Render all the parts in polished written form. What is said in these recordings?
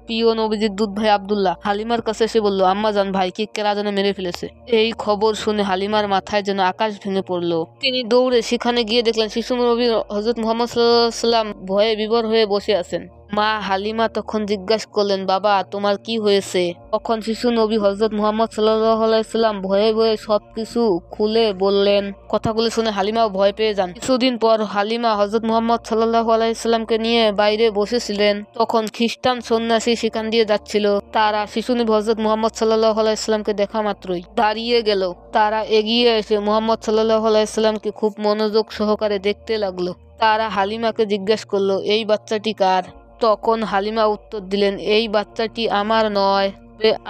প্রিয় নবীজির দুধ ভাই আব্দুল্লাহ হালিমার কাছে এসে বলল, আম্মা জান, ভাইকে কেরা যেন মেরে ফেলেছে। এই খবর শুনে হালিমার মাথায় যেন আকাশ ভেঙে পড়লো। তিনি দৌড়ে সেখানে গিয়ে দেখলেন শিশু নবী হযরত মুহাম্মদ সাল্লাল্লাহু আলাইহি ওয়াসাল্লাম ভয়ে বিভোর হয়ে বসে আছেন। মা হালিমা তখন জিজ্ঞাসা করলেন, বাবা তোমার কি হয়েছে? তখন শিশু নবী হযরত মুহাম্মদ সাল্লাল্লাহু আলাইহি ওয়াসাল্লাম ভয়ে ভয়ে সবকিছু খুলে বললেন। কথাগুলো শুনে হালিমাও ভয় পেয়ে যান। কিছুদিন পর হালিমা হযরত মুহাম্মদ সাল্লাল্লাহু আলাইহি ওয়াসাল্লামকে নিয়ে বাইরে বসেছিলেন। তখন খ্রিস্টান সন্ন্যাসী সেখান দিয়ে যাচ্ছিল। তারা শিশু নবী হযরত মুহাম্মদ সাল্লাল্লাহু আলাইহি ওয়াসাল্লামকে দেখা মাত্রই দাঁড়িয়ে গেল। তারা এগিয়ে এসে মুহাম্মদ সাল্লাল্লাহু আলাইহি ওয়াসাল্লামকে খুব মনোযোগ সহকারে দেখতে লাগলো। তারা হালিমাকে জিজ্ঞাসা করলো, এই বাচ্চাটি কার? তখন হালিমা উত্তর দিলেন, এই বাচ্চাটি আমার নয়,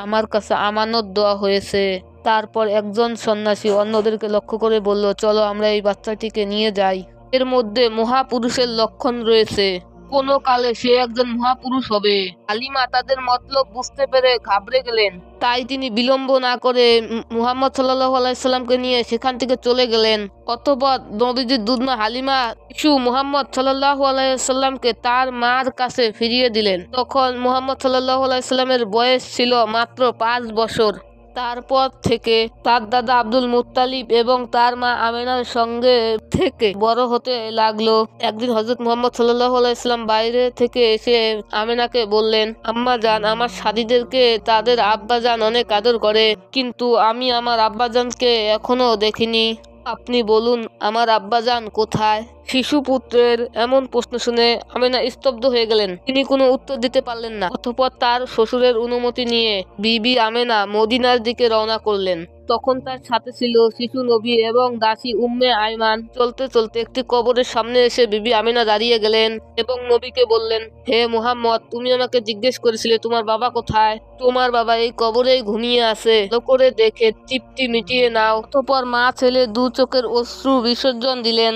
আমার কাছে আমানত দেওয়া হয়েছে। তারপর একজন সন্ন্যাসী অন্যদেরকে লক্ষ্য করে বলল, চলো আমরা এই বাচ্চাটিকে নিয়ে যাই। এর মধ্যে মহাপুরুষের লক্ষণ রয়েছে, কোনো কালে সে একজন মহাপুরুষ হবে। হালিমা তাদের মতলব বুঝতে পেরে ঘাবড়ে গেলেন। তাই তিনি বিলম্ব না করে মুহাম্মদ সাল্লাল্লাহু আলাইহি সাল্লামকে নিয়ে সেখান থেকে চলে গেলেন। অতঃপর নবীজির দুধমা হালিমা শিশু মুহাম্মদ সাল্লাল্লাহু আলাইহি সাল্লামকে তার মার কাছে ফিরিয়ে দিলেন। তখন মুহাম্মদ সাল্লাল্লাহু আলাইহি সাল্লামের বয়স ছিল মাত্র 5 বছর। তারপর থেকে তার দাদা আব্দুল মুত্তালিব এবং তার মা আমেনার সঙ্গে থেকে বড় হতে লাগলো। একদিন হযরত মুহাম্মদ সাল্লাল্লাহু আলাইহি সাল্লাম বাইরে থেকে এসে আমেনাকে বললেন, আম্মা জান, আমার সাথীদেরকে তাদের আব্বাজান অনেক আদর করে, কিন্তু আমি আমার আব্বাজানকে এখনো দেখিনি। আপনি বলুন আমার আব্বাজান কোথায়? শিশু পুত্রের এমন প্রশ্ন শুনে আমেনা স্তব্ধ হয়ে গেলেন। তিনি কোনো উত্তর দিতে পারলেন না। অতঃপর তার শ্বশুরের অনুমতি নিয়ে বিবি আমেনা মদিনার দিকে রওনা করলেন। তখন তার সাথে ছিল শিশু নবী এবং দাসী উম্মে আইমান। চলতে চলতে একটি কবরের সামনে এসে বিবি আমেনা দাঁড়িয়ে গেলেন এবং নবীকে বললেন, হে মুহাম্মদ, তুমি আমাকে জিজ্ঞেস করেছিলে তোমার বাবা কোথায়? তোমার বাবা এই কবরেই ঘুমিয়ে আছে, ভালো করে দেখে তৃপ্তি মিটিয়ে নাও। অতঃপর মা ছেলে দু চোখের অশ্রু বিসর্জন দিলেন।